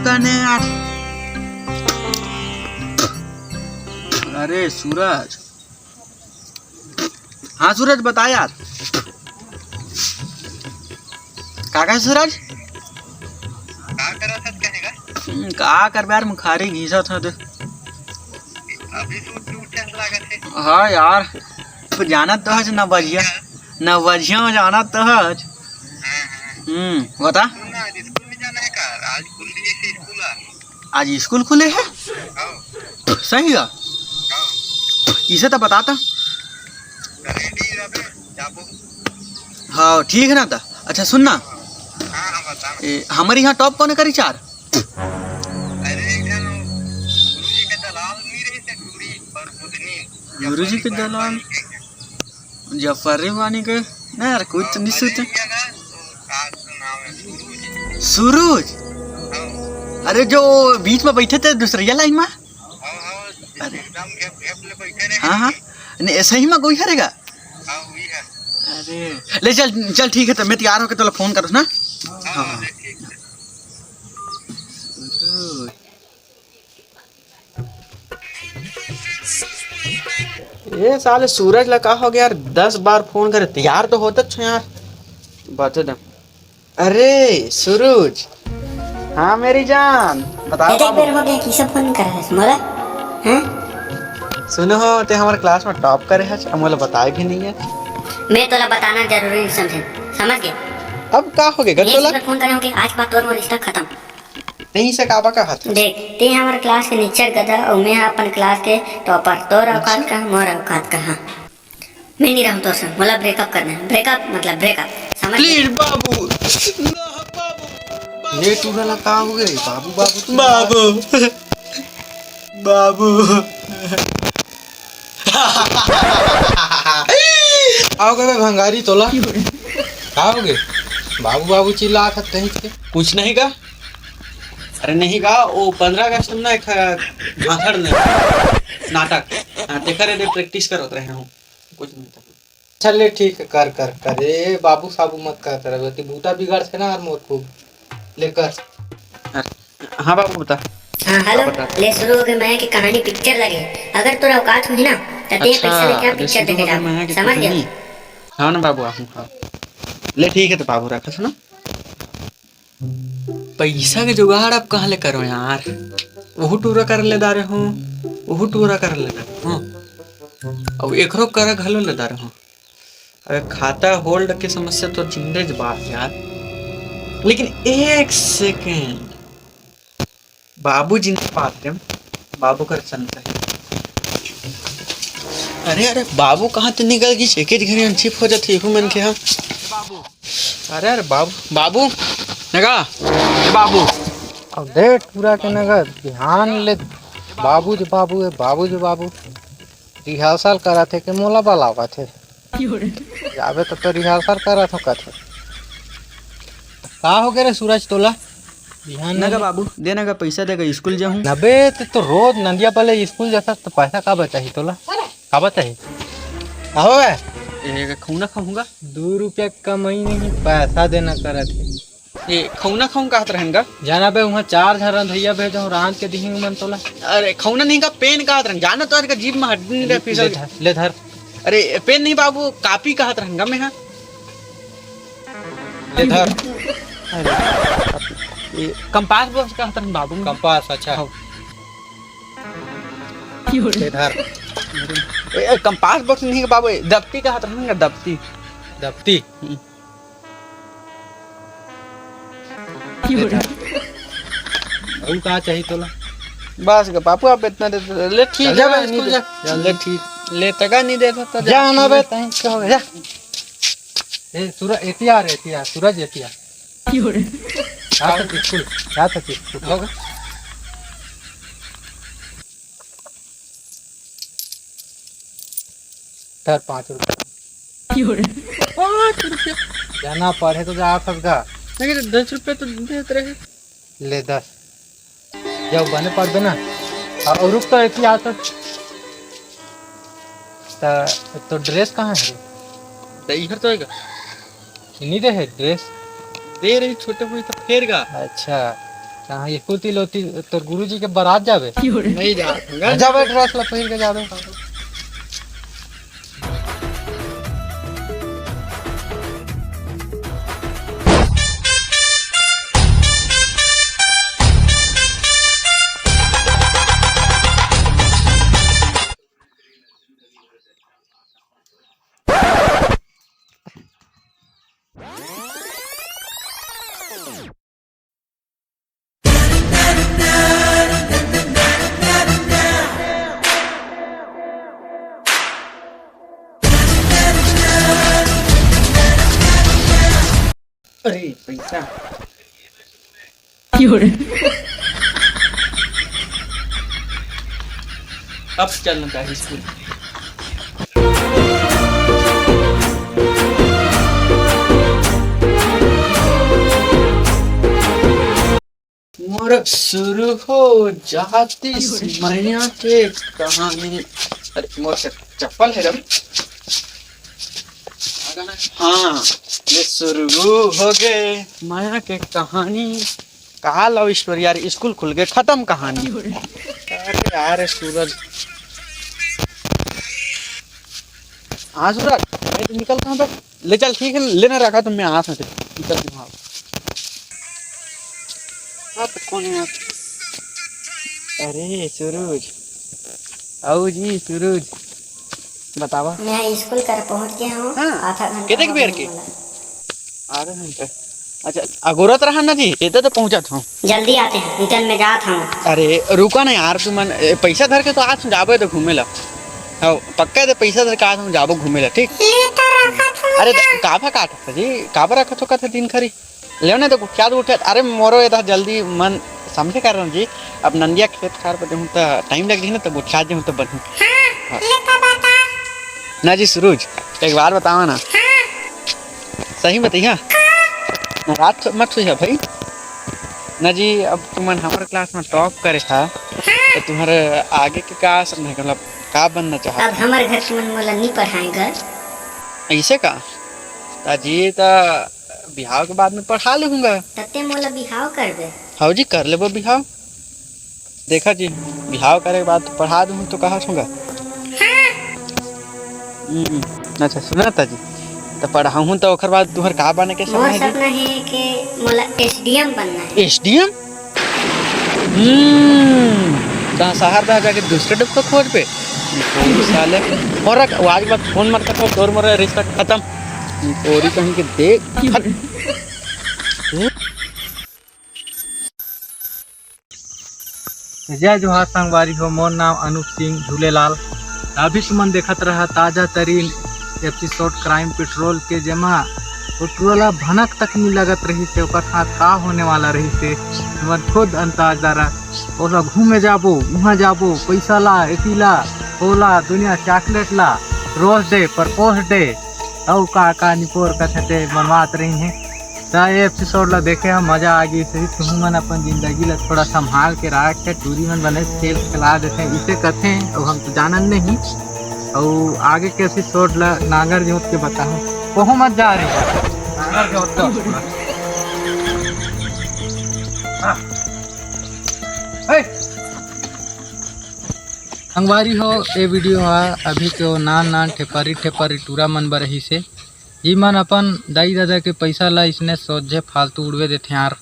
कने यार। अरे सूरज, हाँ सूरज बता यार। काका सूरज का कर यार, मुखारी घीसा था तो। अभी तो उठे लागत है। हाँ यार, तो जाना तो है नवजिया में जाना तो है। बता। स्कूल में जाना है का? आज खुल गई है स्कूल। आज स्कूल खुले है? सही है। इसे तो बताता। रेडी रहे जाबो। हाँ ठीक है ना था। अच्छा सुन ना, हाँ बता। हमारे यहाँ टॉप कौन करी चार? अरे इधर गुरुजी के दलाल नहीं रही से टूरी पर बुधनी। गुरुजी के दलाल जफरी वानी के ना यार, कुछ नहीं सोचा। सूरज, अरे जो बीच में बैठे थे दूसरी लाइन में। हाँ हाँ, नहीं ऐसा ही में कोई करेगा। अरे ले चल चल, ठीक है तो मैं तैयार होकर तो फोन करो ना। हाँ ये साले सूरज लगा हो गया यार, 10 बार फोन करे तैयार तो होता छो यार। बता दे। अरे सूरज, हाँ मेरी जान बताओ। एक बार हो गया कि सब फोन कर रहा है मोला। हैं सुनो हो, ते हमारे क्लास में टॉप करे है, हमला बताए भी नहीं है। मैं तोला बताना जरूरी नहीं समझे, समझ गया? अब का हो गया तोला फोन करे होगे आज बात तोर मोर रिश्ता खत्म नहीं से काबा का हाथ। देख ते हमारे क्लास के निच्चर गधा और मैं अपन क्लास के टॉपर। तोर औकात का मोर औकात का। हाँ मैं नहीं रहूं तो से मोला ब्रेकअप करना है। ब्रेकअप मतलब ब्रेकअप, समझ? प्लीज बाबू ना बाबू। ले तू ना का हो गई बाबू बाबू बाबू बाबू। आओगे भंगारी तोला आओगे बाबू बाबू चिल्ला सकते हैं कुछ नहीं का। अरे नहीं का वो 15 अगस्त में ना एक भाषण नाटक देखा रे, प्रैक्टिस करो रहे हूँ कुछ नहीं था। चल ठीक है, कर कर कर। ए बाबू साबू मत कर, तेरा बूता बिगाड़ से ना और मोर को लेकर। हाँ बाबू बता। हाँ हेलो, ले शुरू हो गई मैं की कहानी पिक्चर लगे। अगर तोरा औकात हुई ना तो ते पैसे लेके आ पिक्चर देखे जा, समझ गया? हाँ ना बाबू आऊँ। हाँ ले ठीक है तो बाबू रखा ना। पैसा के जुगाड़ अब कहाँ ले करो यार। वह टूरा कर ले दारे हूँ, वह टूरा कर ले हूँ, अब एकरो कर घलो ले दारे हूँ। अरे खाता होल्ड की समस्या तो जिंदे बात यार। लेकिन एक सेकेंड, बाबू जिंदे पाते बाबू कर चलता है। अरे अरे बाबू कहाँ तो निकल गई? एक घड़ी अनशिप हो जाती है मन के। हाँ अरे अरे बाबू बाबू नगा बाबू अब देख पूरा के नगर ध्यान ले। बाबू जो बाबू है, बाबू जो बाबू रिहर्सल करा थे के मोला बुलावा थे जावे तो रिहर्सल करा था कथे का हो गया रे सूरज तोला? ध्यान नगा बाबू देना का पैसा देगा स्कूल जाऊँ। नबे तो रोज नंदिया पहले स्कूल जाता तो पैसा का बचाही तोला? का बचाही हो गए खौना खाऊंगा 2 रुपया कमाई नहीं पैसा देना करा थे। ये खौना खाऊं कहत रहेंगा जाना बे वहाँ 4 झरन भैया भेजो रात के दिही मन तोला। अरे खौना नहीं का पेन कहत रहें जाना तो का जीभ में हड्डी नहीं फिसल ले धर। अरे पेन नहीं बाबू कापी कहत रहेंगा मैं। हाँ ले धर। ये कंपास बॉक्स कहत रहें बाबू। कंपास अच्छा ले धर। कंपास बॉक्स नहीं बाबू, दफ्ती कहत रहेंगा दफ्ती। दफ्ती कहाँ चाहिए तोला? बस का पापू आप इतना दे ले ठीक है स्कूल जा। ले ठीक ले तका नहीं देता तो जा ना बे तहीं क्या हो गया? ए सूरज एतियार सूरज एतियार जा तक स्कूल होगा। धर 5 रुपया। 5 रुपया जाना पढ़े तो जा सकता। लेकिन 10 रुपये तो देते रहे। ले 10 जब बने पड़ ना और रुक तो एक ही आता तो ड्रेस कहाँ है? तो इधर तो आएगा नहीं दे है ड्रेस दे रही छोटे हुए तो फेर गा। अच्छा कहाँ ये कुर्ती लोती तोर गुरुजी के बारात जावे नहीं जा जा बैठ ड्रेस ला पहिर के जावे अरे पैसा अब चलना चाहिए स्कूल। मोर शुरू हो जाती मैया के कहानी। अरे मोर से चप्पल है रम। हाँ ये शुरू हो गए माया के कहानी। कहा लव स्टोरी यार, स्कूल खुल गए खत्म कहानी। अरे यार सूरज, हाँ सूरज मैं तो निकलता हूँ। तो ले चल ठीक है, लेना रखा तो मैं आस में निकल दूँ। हाँ तो कौन है आप? अरे सूरज, आओ जी सूरज, बतावा। मैं स्कूल कर पहुंच गया हूँ। हाँ, आधा घंटा कितने हो बेर गया के? मला। आधा घंटा। अच्छा अगोरत रहा ना जी, इधर तो पहुंचा था। जल्दी आते हैं, रिटर्न में जात हूँ। अरे रुका ना यार, तू मन पैसा धर के तो आज जाबे तो घूमे ला। हाँ पक्का है, पैसा धर के आज हम जाबो घूमे ला, ठीक। अरे काफा काट था जी, काफा रखा तो कहते दिन खरी ले ना। तो क्या उठे? अरे मोरो इधर जल्दी मन समझे कर रहा हूँ जी। अब नंदिया खेत खार पे हूँ तो टाइम लग रही ना, तो बुझा जी हूँ तो बनूँ ना जी। सूरज एक बार बतावा ना, सही बताइए ना, रात मत सोचा भाई ना जी। अब तुमन हमारे क्लास में टॉप करे था तो तुम्हारे आगे के का समझे, मतलब का बनना चाहता? अब हमारे घर के मन मोला नहीं पढ़ाएगा। ऐसे का ताजी ता बिहाव के बाद में पढ़ा लूंगा। तते मोला बिहाव कर दे। हाँ जी कर ले वो बिहाव। देखा जी बिहाव करे के बाद तो पढ़ा दूँ तो कहा छूंगा। अच्छा सुना था जी, तो पढ़ाऊँ तो ओकर बाद तुहर का बने के मोर सपना सपना है कि मोला एसडीएम बनना है। है? एसडीएम? कहाँ शहर में जाके दूसरे डब को खोज पे साले। और आज बात फोन मत कर, तोर मोर रिश्ता खत्म। पूरी कहीं के देख जय जोहार संगवारी हो। मोर नाम अनूप सिंह झूलेलाल। अभी तुमन देखत रहा ताज़ा तरीन एपिसोड क्राइम पेट्रोल के, जेमा पेट्रोल भनक तक नहीं लगत रही से ओकर साथ का होने वाला रही से तुमन खुद अंदाज दारा। ओला घूमे जाबो, वहाँ जाबो, पैसा ला, एती ला, ओला दुनिया चॉकलेट ला, रोज डे प्रपोज डे और का निपोर कथते मनवात रही हैं। तो ये एपिसोड ला देखे हम मजा आ गई। सही तुम मन अपन जिंदगी ला थोड़ा संभाल के रख के टूरी मन बने खेल खिला देते इसे कहते हैं, और हम तो जानन नहीं। और आगे के एपिसोड ला नागर जोत के बताऊं, कोहो मत जा रही नागर जोत का। संगवारी हो ये वीडियो है अभी के नान नान ठेपारी ठेपारी टूरा मन बरही से जी मन अपन दाई दादा के पैसा ला इसने सोझे फालतू उड़वे देते यार।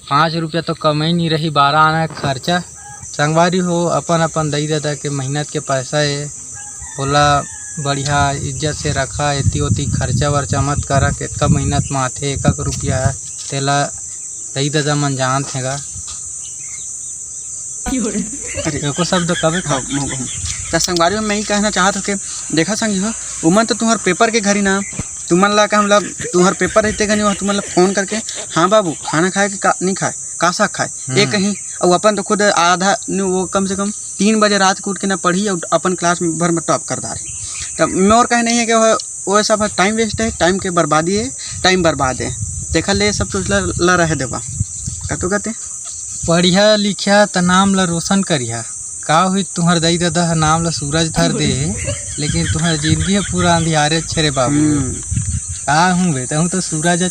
5 रुपया तो कमाई नहीं रही, 12 आना खर्चा। संगवारी हो अपन अपन दाई दादा के मेहनत के पैसा है, बोला बढ़िया इज्जत से रखा। एती ओती खर्चा वर्चा मत करा, कितना मेहनत में आते 1 रुपया है तेला दाई दादा मन जानते हैं। अरे को शब्द कभी खाओ तो संगवारी में मैं ही कहना चाहता हूँ कि देखा संगी हो उमन तो तुम्हारे पेपर के घरी ना तुमन ला का हम लोग तुम्हारे पेपर रहते घनी वहाँ तुमन ला फोन करके हाँ बाबू खाना खाए कि नहीं खाए, का साग खाए ये कहीं। और अपन तो खुद आधा वो कम से कम 3 बजे रात को उठ के ना पढ़ी और अपन क्लास में भर में टॉप कर दा रही। तो मैं और कहे नहीं है कि वो सब टाइम वेस्ट है, टाइम के बर्बादी है, टाइम बर्बाद है। देखा ले सब तो ला रहे देवा कतो कहते पढ़िया लिखिया त नाम ला रोशन करिया। का हुई तुम्हार दाई दादा नाम ला सूरज धर दे, लेकिन तुम्हार जिंदगी है पूरा अंधियारे छे रे बाबू। का हूँ बे तो सूरज